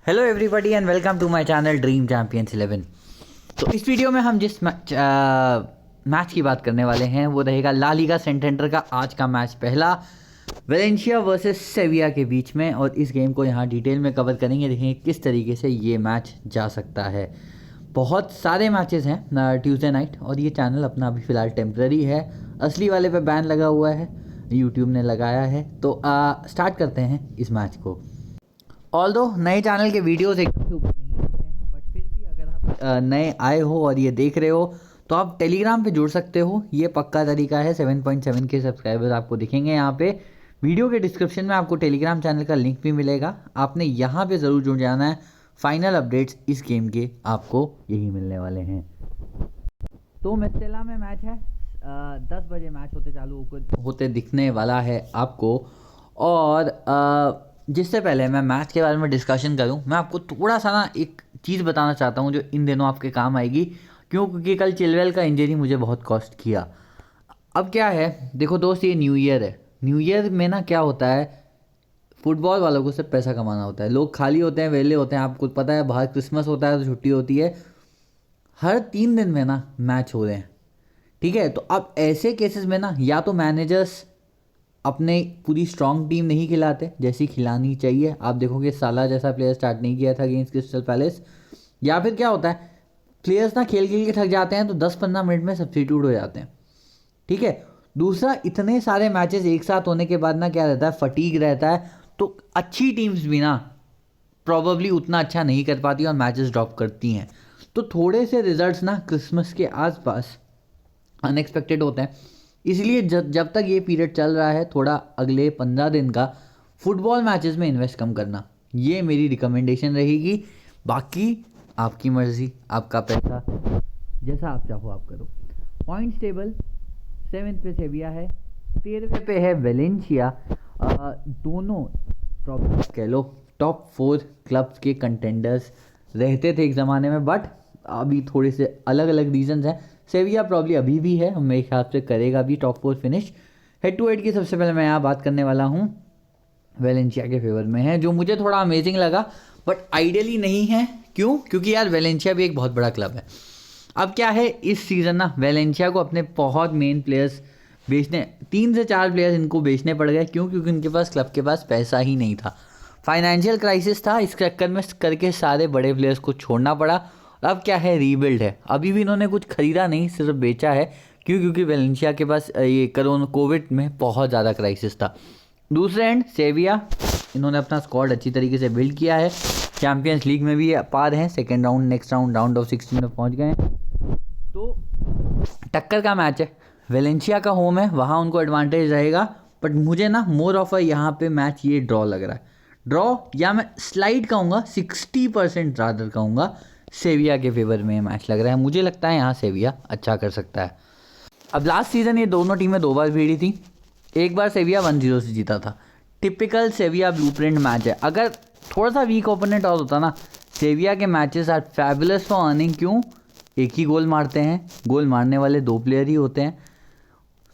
Hello everybody and welcome to my channel dream champions 11। तो इस video में हम जिस मैच की बात करने वाले हैं वो रहेगा ला लीगा सेंटेंडर का आज का मैच, पहला वेलेंशिया वर्सेस सेविया के बीच में। और इस गेम को यहाँ डिटेल में कवर करेंगे, देखेंगे किस तरीके से ये मैच जा सकता है। बहुत सारे मैचेस हैं ट्यूसडे नाइट, और ये चैनल अपना अभी फ़िलहाल टेम्प्रेरी है, असली वाले पे बैन लगा हुआ है, यूट्यूब ने लगाया है। तो स्टार्ट करते हैं इस मैच को। ऑल्दो नए चैनल के वीडियोस एकदम से ऊपर नहीं होते हैं, बट फिर भी अगर आप नए आए हो और ये देख रहे हो तो आप टेलीग्राम पे जुड़ सकते हो। ये पक्का तरीका है। 7.7 के सब्सक्राइबर्स आपको दिखेंगे यहाँ पे। वीडियो के डिस्क्रिप्शन में आपको टेलीग्राम चैनल का लिंक भी मिलेगा, आपने यहाँ पे ज़रूर जुड़ जाना है। फाइनल अपडेट्स इस गेम के आपको यही मिलने वाले हैं। तो मेस्टेला में मैच है, 10 बजे मैच होते दिखने वाला है आपको। और जिससे पहले मैं मैच के बारे में डिस्कशन करूं, मैं आपको थोड़ा सा ना एक चीज़ बताना चाहता हूं जो इन दिनों आपके काम आएगी। क्योंकि कल चिलवेल का इंजरी मुझे बहुत कॉस्ट किया। अब क्या है, देखो दोस्त, ये न्यू ईयर है। न्यू ईयर में ना क्या होता है, फुटबॉल वालों को सिर्फ पैसा कमाना होता है। लोग खाली होते हैं, वेले होते हैं। आपको पता है बाहर क्रिसमस होता है तो छुट्टी होती है। हर 3 दिन में ना मैच हो रहे हैं, ठीक है। तो अब ऐसे केसेस में ना या तो मैनेजर्स अपने पूरी स्ट्रॉन्ग टीम नहीं खिलाते जैसी खिलानी चाहिए। आप देखोगे साला जैसा प्लेयर स्टार्ट नहीं किया था अगेंस्ट क्रिस्टल पैलेस। या फिर क्या होता है, प्लेयर्स ना खेल खेल के थक जाते हैं तो 10-15 मिनट में सब्स्टिट्यूट हो जाते हैं, ठीक है। दूसरा, इतने सारे मैचेस एक साथ होने के बाद ना क्या रहता है, फटीग रहता है। तो अच्छी टीम्स भी ना प्रॉबली उतना अच्छा नहीं कर पाती और मैचेस ड्रॉप करती हैं। तो थोड़े से रिजल्ट्स ना क्रिसमस के आसपास अनएक्सपेक्टेड होते हैं। इसलिए जब तक ये पीरियड चल रहा है, थोड़ा अगले 15 दिन का फुटबॉल मैचेस में इन्वेस्ट कम करना, ये मेरी रिकमेंडेशन रहेगी। बाकी आपकी मर्ज़ी, आपका पैसा, जैसा आप चाहो आप करो। पॉइंट्स टेबल 7th पे सेविया है, 13वें पे है वेलेंशिया। दोनों कह लो टॉप 4 क्लब्स के कंटेंडर्स रहते थे एक ज़माने में, बट अभी थोड़े से अलग अलग रीजंस हैं। सेविया प्रॉब्ली अभी भी है, मेरे ख्याल से करेगा भी top 4 finish. Head to head की सबसे पहले मैं यहाँ बात करने वाला हूँ, वेलेंशिया के फेवर में है, जो मुझे थोड़ा अमेजिंग लगा बट आइडियली नहीं है। क्यों? क्योंकि यार वेलेंशिया भी एक बहुत बड़ा क्लब है। अब क्या है, इस सीज़न ना वेलेंशिया को अपने बहुत मेन प्लेयर्स बेचने, 3 से 4 प्लेयर्स इनको बेचने पड़ गए। क्यों? क्योंकि उनके पास क्लब के पास पैसा ही नहीं था, फाइनेंशियल क्राइसिस था। इस चक्कर में करके सारे बड़े प्लेयर्स को छोड़ना पड़ा। अब क्या है, रीबिल्ड है। अभी भी इन्होंने कुछ खरीदा नहीं, सिर्फ बेचा है। क्यों? क्योंकि वेलेंशिया के पास ये कोविड में बहुत ज़्यादा क्राइसिस था। दूसरे एंड सेविया, इन्होंने अपना स्क्वाड अच्छी तरीके से बिल्ड किया है। चैंपियंस लीग में भी पार हैं, second round, next round of 16 में पहुँच गए हैं। तो टक्कर का मैच है, वेलेंशिया का होम है, वहाँ उनको एडवांटेज रहेगा। बट मुझे ना मोर ऑफ यहाँ पे मैच ये ड्रॉ लग रहा है। ड्रॉ या मैं स्लाइड कहूँगा, 60% रादर कहूँगा सेविया के फेवर में मैच लग रहा है। मुझे लगता है यहाँ सेविया अच्छा कर सकता है। अब लास्ट सीज़न ये दोनों टीमें 2 बार भिड़ी थी। एक बार सेविया 1-0 से जीता था। टिपिकल सेविया ब्लूप्रिंट मैच है। अगर थोड़ा सा वीक ओपोनेंट और होता ना, सेविया के matches are fabulous for earning. क्यों? एक ही गोल मारते हैं, गोल मारने वाले 2 प्लेयर ही होते हैं,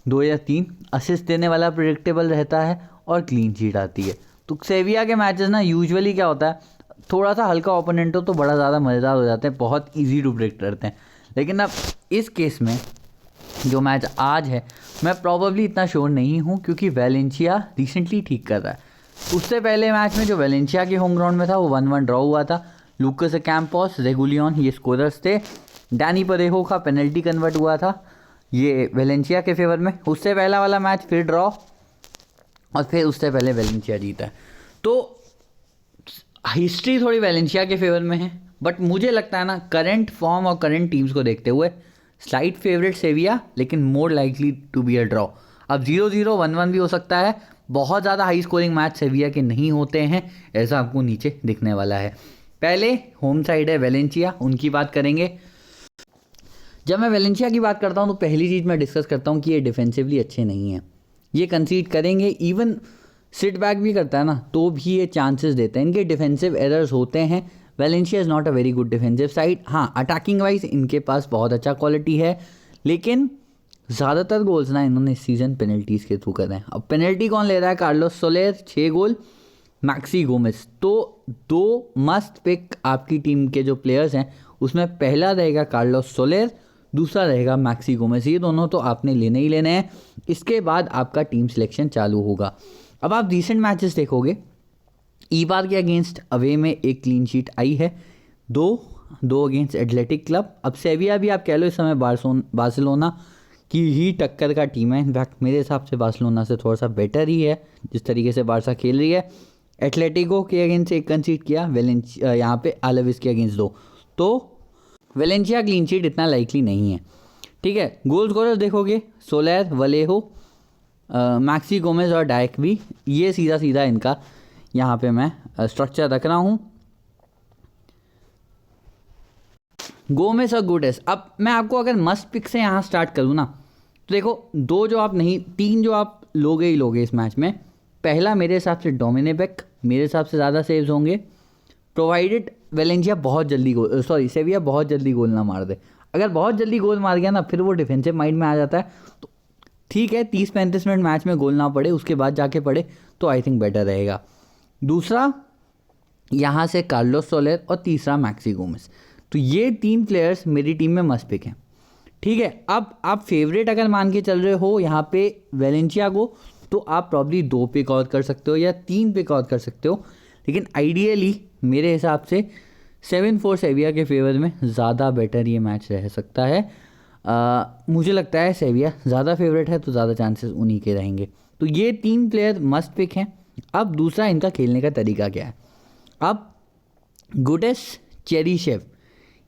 2 या 3। असिस्ट देने वाला प्रेडिक्टेबल रहता है और क्लीन शीट आती है। तो सेविया के मैचेस ना यूजुअली क्या होता है, थोड़ा सा हल्का ओपोनेंट हो तो बड़ा ज़्यादा मज़ेदार हो जाते हैं, बहुत इजी टू प्रेडिक्ट करते हैं। लेकिन अब इस केस में जो मैच आज है, मैं प्रॉबली इतना श्योर नहीं हूँ, क्योंकि वेलेंशिया रिसेंटली ठीक कर रहा है। उससे पहले मैच में जो वेलेंशिया के होम ग्राउंड में था वो 1-1 ड्रॉ हुआ था। लूकस कैंपोस, रेगुलियन ये स्कोरर्स थे। डैनी परेहो का पेनल्टी कन्वर्ट हुआ था, ये वेलेंशिया के फेवर में। उससे पहला वाला मैच फिर ड्रॉ, और फिर उससे पहले वेलेंशिया जीता है। तो हिस्ट्री थोड़ी वेलेंशिया के फेवर में है, बट मुझे लगता है ना करंट फॉर्म और करंट टीम्स को देखते हुए स्लाइट फेवरेट सेविया, लेकिन more likely to be a draw. अब 0-0, 1-1 भी हो सकता है। बहुत ज़्यादा हाई स्कोरिंग मैच सेविया के नहीं होते हैं, ऐसा आपको नीचे दिखने वाला है। पहले होम साइड है वेलेंशिया, उनकी बात करेंगे। जब मैं वेलेंशिया की बात करता हूँ तो पहली चीज़ मैं डिस्कस करता हूँ कि ये डिफेंसिवली अच्छे नहीं हैं। ये कंसीड करेंगे, इवन सिट बैक भी करता है ना तो भी ये चांसेस देते हैं। इनके डिफेंसिव एरर्स होते हैं। Valencia is not a very good defensive side. हाँ, अटैकिंग वाइज इनके पास बहुत अच्छा क्वालिटी है, लेकिन ज़्यादातर गोल्स ना इन्होंने इस सीज़न पेनल्टीज़ के थ्रू करे हैं। अब पेनल्टी कौन ले रहा है? कार्लोस सोलेर 6 गोल, मैक्सी गोमेज। तो दो मस्ट पिक आपकी टीम के जो प्लेयर्स हैं उसमें पहला रहेगा कार्लोस सोलेर, दूसरा रहेगा मैक्सी गोमेज। ये दोनों तो आपने लेने ही लेने हैं। इसके बाद आपका टीम सिलेक्शन चालू होगा। अब आप रिसेंट मैचेस देखोगे, ईबार के अगेंस्ट अवे में एक क्लीन शीट आई है, दो अगेंस्ट एथलेटिक क्लब। अब सेविया भी आप कह लो इस समय बार्सिलोना की ही टक्कर का टीम है। इनफैक्ट मेरे हिसाब से बार्सिलोना से थोड़ा सा बेटर ही है जिस तरीके से बारसा खेल रही है। एथलेटिको के अगेंस्ट एक कंसीड किया, वेलेंसिया यहाँ पे आलवेस के अगेंस्ट 2, तो वेलेंसिया क्लीन शीट इतना लाइकली नहीं है। ठीक है, गोल स्कोरर्स देखोगे सोलेर, वलेहो, मैक्सी गोमेज और डायक भी, ये सीधा सीधा इनका यहाँ पे मैं स्ट्रक्चर रख रहा हूँ। गोमेज और गुडेस, अब मैं आपको अगर मस्ट पिक से यहाँ स्टार्ट करूँ ना, तो देखो दो जो आप नहीं, तीन जो आप लोगे ही लोगे इस मैच में। पहला मेरे हिसाब से डोमिनिक, मेरे हिसाब से ज़्यादा सेव्स होंगे, प्रोवाइडेड वेलेंसिया बहुत जल्दी सेविया बहुत जल्दी गोल ना मार दे। अगर बहुत जल्दी गोल मार गया ना, फिर वो डिफेंसिव माइंड में आ जाता है। तो ठीक है, 30-35 मिनट मैच में गोल ना पड़े, उसके बाद जाके पड़े तो आई थिंक बेटर रहेगा। दूसरा यहाँ से कार्लोस सोलेर और तीसरा मैक्सी गोमेज। तो ये तीन प्लेयर्स मेरी टीम में मस्ट पिक हैं। ठीक है, अब आप फेवरेट अगर मान के चल रहे हो यहाँ पे वेलेंसिया को, तो आप प्रॉब्ली 2 पिक और कर सकते हो या 3 पिक और कर सकते हो, लेकिन आइडियली मेरे हिसाब से 7-4 सेविया के फेवर में ज़्यादा बेटर ये मैच रह सकता है। मुझे लगता है सेविया ज़्यादा फेवरेट है तो ज़्यादा चांसेस उन्हीं के रहेंगे। तो ये 3 प्लेयर मस्ट पिक हैं। अब दूसरा इनका खेलने का तरीका क्या है। अब गुडेस, चेरीशेव,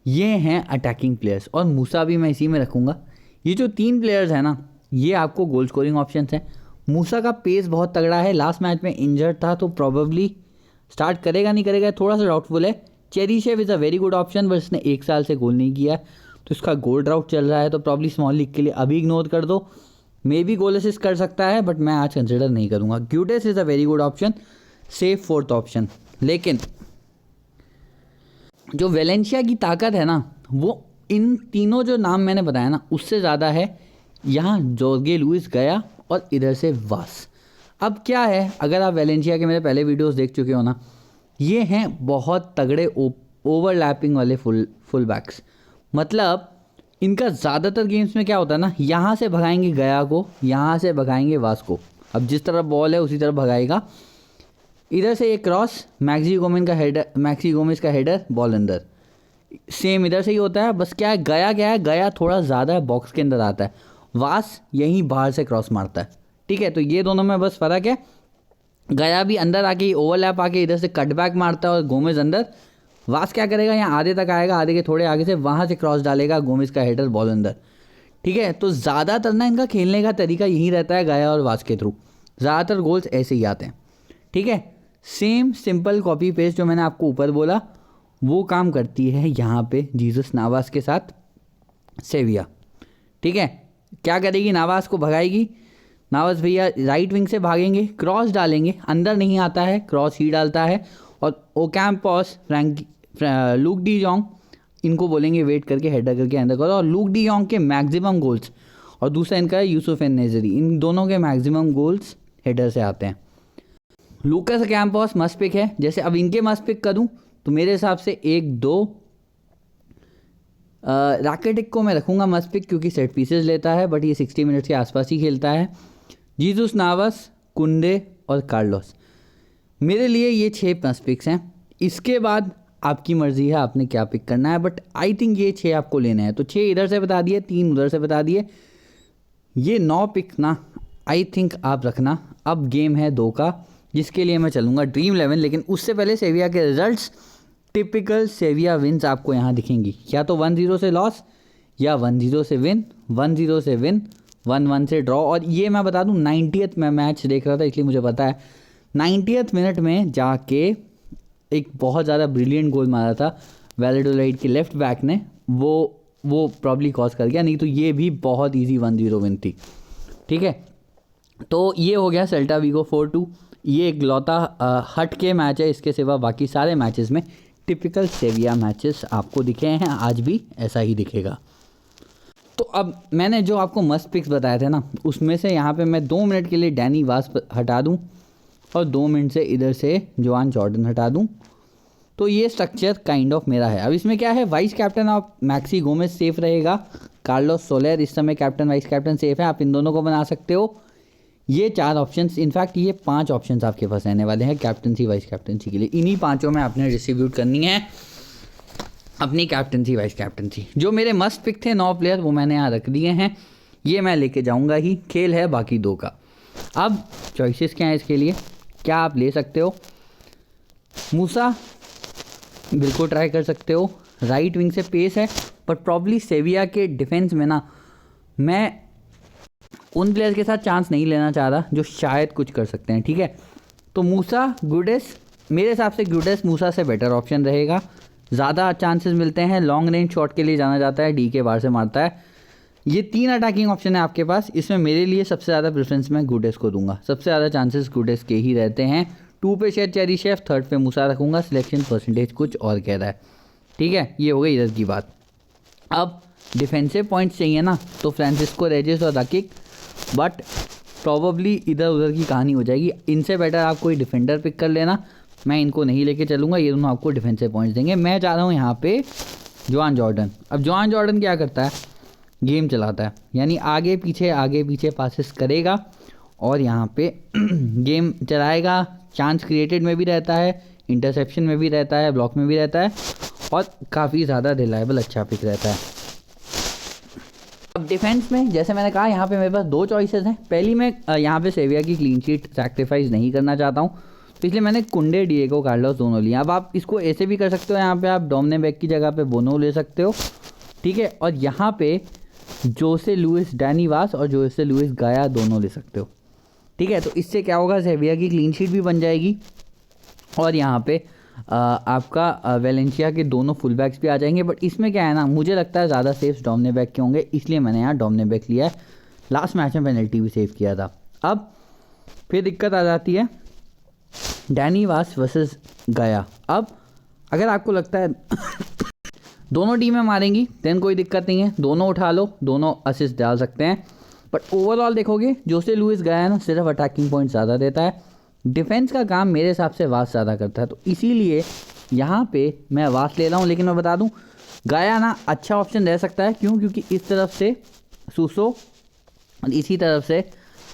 ये हैं अटैकिंग प्लेयर्स, और मूसा भी मैं इसी में रखूँगा। ये जो 3 प्लेयर्स हैं ना, ये आपको गोल स्कोरिंग ऑप्शंस हैं। मूसा का पेस बहुत तगड़ा है, लास्ट मैच में इंजर्ड था तो प्रॉबेबली स्टार्ट करेगा नहीं करेगा थोड़ा सा डाउटफुल है। Cheryshev is a very good option, but इसने 1 साल से गोल नहीं किया है, तो इसका गोल ड्राउट चल रहा है, तो प्रॉब्ली स्मॉल लीग के लिए अभी इग्नोर कर दो। मे बी गोल असिस्ट कर सकता है, बट मैं आज कंसिडर नहीं करूँगा। Guedes is a very good option, safe 4th option. लेकिन जो वेलेंसिया की ताकत है ना, वो इन तीनों जो नाम मैंने बताया ना उससे ज़्यादा है। यहाँ जोर्गे लुइस गया और इधर से वास। अब क्या है, अगर आप वेलेंसिया के मेरे पहले वीडियोस देख चुके हो ना, ये हैं बहुत तगड़े ओवरलैपिंग वाले फुल बैक्स। मतलब इनका ज़्यादातर गेम्स में क्या होता है ना, यहाँ से भगाएंगे गया को, यहाँ से भगाएंगे वास को। अब जिस तरफ बॉल है उसी तरफ भगाएगा। इधर से एक क्रॉस, मैक्सी गोमेज का हेडर, बॉल अंदर। सेम इधर से ही होता है, बस क्या है, गया थोड़ा ज़्यादा बॉक्स के अंदर आता है, वास यहीं बाहर से क्रॉस मारता है। ठीक है, तो ये दोनों में बस फ़र्क है। गया भी अंदर आके ओवरलैप आके इधर से कटबैक मारता है और गोमेज अंदर। वास क्या करेगा, यहाँ आधे तक आएगा, आधे के थोड़े आगे से वहाँ से क्रॉस डालेगा, गोमेज का हेडर, बॉल अंदर। ठीक है, तो ज़्यादातर ना इनका खेलने का तरीका यही रहता है, गया और वास के थ्रू ज़्यादातर गोल्स ऐसे ही आते हैं। ठीक है, सेम सिंपल कॉपी पेस्ट जो मैंने आपको ऊपर बोला वो काम करती है यहाँ पे जीसस नावास के साथ सेविया। ठीक है, क्या करेगी, नावास को भगाएगी। नावास भैया राइट विंग से भागेंगे, क्रॉस डालेंगे, अंदर नहीं आता है, क्रॉस ही डालता है, और ओकैम्पोस, लूक डी जोंग, इनको बोलेंगे वेट करके हेडर करके अंदर करो। और लूक डी जोंग के मैक्सिमम गोल्स, और दूसरा इनका है यूसुफ एन नेजरी, इन दोनों के मैक्सिमम गोल्स हेडर से आते हैं। लूकास ओकैम्पोस मस्ट पिक है। जैसे अब इनके मस्ट पिक करूँ तो मेरे हिसाब से 1-2 रैकेटिक को मैं रखूँगा मस्ट पिक, क्योंकि सेट पीसेस लेता है, बट ये 60 मिनट्स के आसपास ही खेलता है। जीसस नावास, कुंडे और कार्लोस, मेरे लिए ये 6 मस्ट पिक्स हैं। इसके बाद आपकी मर्ज़ी है आपने क्या पिक करना है, बट आई थिंक ये 6 आपको लेना है। तो 6 इधर से बता दिए, 3 उधर से बता दिए, ये 9 पिक ना आई थिंक आप रखना। अब गेम है 2 का, जिसके लिए मैं चलूँगा ड्रीम 11। लेकिन उससे पहले सेविया के रिजल्ट्स, टिपिकल सेविया विन्स आपको यहाँ दिखेंगी, या तो 1-0 से लॉस, या 1-0 से विन, 1-0 से विन, 1-1 से ड्रॉ। और ये मैं बता दूँ 90th में मैच देख रहा था, इसलिए मुझे पता है 90th मिनट में जाके एक बहुत ज़्यादा ब्रिलियंट गोल मारा था वैलेडोलाइड के लेफ्ट बैक ने, वो प्रॉब्ली कॉज कर गया, नहीं तो ये भी बहुत ईजी 1-0 विन थी। ठीक है, तो ये हो गया सेल्टा वीगो 4-2। ये एक लौता हट के मैच है, इसके सिवा बाकी सारे मैचेस में टिपिकल सेविया मैचेस आपको दिखे हैं, आज भी ऐसा ही दिखेगा। तो अब मैंने जो आपको मस्ट पिक्स बताए थे ना, उसमें से यहाँ पे मैं 2 मिनट के लिए डैनी वास हटा दूँ और 2 मिनट से इधर से जोआन जॉर्डन हटा दूँ। तो ये स्ट्रक्चर काइंड ऑफ मेरा है। अब इसमें क्या है, वाइस कैप्टन आप मैक्सी गोमेज सेफ रहेगा, कार्लोस सोलर इस समय कैप्टन वाइस कैप्टन सेफ है, आप इन दोनों को बना सकते हो। ये 4 ऑप्शंस, इनफैक्ट ये 5 ऑप्शंस आपके पास रहने वाले हैं कैप्टनसी वाइस कैप्टनसी के लिए। इन्हीं 5 में आपने डिस्ट्रीब्यूट करनी है अपनी कैप्टनसी वाइस कैप्टनसी। जो मेरे मस्ट पिक थे 9 प्लेयर वो मैंने यहाँ रख दिए हैं, ये मैं लेके जाऊँगा ही, खेल है बाकी 2 का। अब चॉइसेस क्या हैं इसके लिए, क्या आप ले सकते हो, मूसा बिल्कुल ट्राई कर सकते हो, राइट विंग से पेस है, बट प्रॉब्ली सेविया के डिफेंस में ना मैं उन प्लेयर के साथ चांस नहीं लेना चाह रहा जो शायद कुछ कर सकते हैं, ठीक है। तो मूसा गुडेस, मेरे हिसाब से गुडेस मूसा से बेटर ऑप्शन रहेगा, ज़्यादा चांसेस मिलते हैं, लॉन्ग रेंज शॉट के लिए जाना जाता है, डी के बाहर से मारता है। ये 3 अटैकिंग ऑप्शन है आपके पास, इसमें मेरे लिए सबसे ज़्यादा प्रेफरेंस मैं गुडेस को दूंगा, सबसे ज़्यादा चांसेस गुडेस के ही रहते हैं। 2 पे शायद चेरीशेव, 3rd पे मूसा रखूँगा, सिलेक्शन परसेंटेज कुछ और कह रहा है, ठीक है। ये हो गई इधर की बात। अब डिफेंसिव पॉइंट्स चाहिए ना, तो फ्रांसिस्को रेजिस और रकिक, बट प्रॉबली इधर उधर की कहानी हो जाएगी। इनसे बेटर आप कोई डिफेंडर पिक कर लेना, मैं इनको नहीं लेके चलूँगा, ये दोनों आपको डिफेंसिव पॉइंट्स देंगे। मैं चाह रहा हूँ यहाँ पे जोआन जॉर्डन। अब जोआन जॉर्डन क्या करता है, गेम चलाता है, यानी आगे पीछे पासेस करेगा और यहाँ पे गेम चलाएगा, चांस क्रिएटेड में भी रहता है, इंटरसेप्शन में भी रहता है, ब्लॉक में भी रहता है, और काफ़ी ज़्यादा रिलायबल अच्छा पिक रहता है। अब डिफेंस में जैसे मैंने कहा, यहाँ पे मेरे पास 2 चॉइसेस हैं। पहली, मैं यहाँ पे सेविया की क्लीन शीट सैक्रिफाइस नहीं करना चाहता हूँ, तो इसलिए मैंने कुंडे, डिएगो कार्लोस दोनों लिए। अब आप इसको ऐसे भी कर सकते हो, यहाँ पे आप डोमने बैक की जगह पे बोनो ले सकते हो, ठीक है, और यहाँ पे जोसे लुइस डैनी वास और जोसे लुइस गाया दोनों ले सकते हो, ठीक है। तो इससे क्या होगा, सेविया की क्लीन शीट भी बन जाएगी और यहाँ पे आपका वेलेंशिया के दोनों फुल बैक्स भी आ जाएंगे। बट इसमें क्या है ना, मुझे लगता है ज़्यादा सेफ डोमने बैक के होंगे, इसलिए मैंने यहाँ डोमने बैक लिया है। लास्ट मैच में पेनल्टी भी सेव किया था। अब फिर दिक्कत आ जाती है डैनी वास वर्सेस गाया। अब अगर आपको लगता है दोनों टीमें मारेंगी देन कोई दिक्कत नहीं है, दोनों उठा लो, दोनों असिस्ट डाल सकते हैं। बट ओवरऑल देखोगे जोसे लुइस गाया ना सिर्फ अटैकिंग पॉइंट ज़्यादा देता है, डिफेंस का काम मेरे हिसाब से वास ज़्यादा करता है, तो इसीलिए यहाँ पे मैं वास ले रहा हूँ। लेकिन मैं बता दूँ, गाया ना अच्छा ऑप्शन रह सकता है, क्यों, क्योंकि इस तरफ से सूसो और इसी तरफ से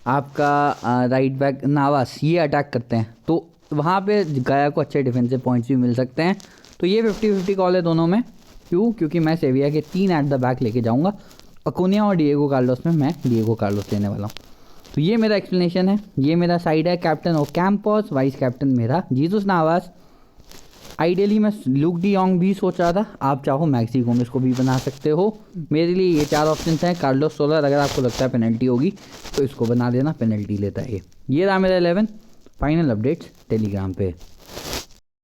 आपका राइट बैक नावास ये अटैक करते हैं, तो वहाँ पे गाया को अच्छे डिफेंसिव पॉइंट्स भी मिल सकते हैं। तो ये 50-50 कॉल है दोनों में, क्यों, क्योंकि मैं सेविया के 3 एट द बैक लेके जाऊँगा, अकुनिया और डिएगो कार्लोस में मैं डिएगो कार्लोस लेने वाला हूँ। तो ये मेरा एक्सप्लेनेशन है, ये मेरा साइड है। कैप्टन ओकैम्पोस, वाइस कैप्टन मेरा जीसस नावास। आइडियली मैं लुक डी योंग भी सोच रहा था, आप चाहो मैक्सी गोमेज को भी बना सकते हो। मेरे लिए ये 4 ऑप्शंस हैं। कार्लोस सोलर, अगर आपको लगता है पेनल्टी होगी तो इसको बना देना, पेनल्टी लेता है ये रहा मेरा 11। फाइनल अपडेट्स टेलीग्राम पे।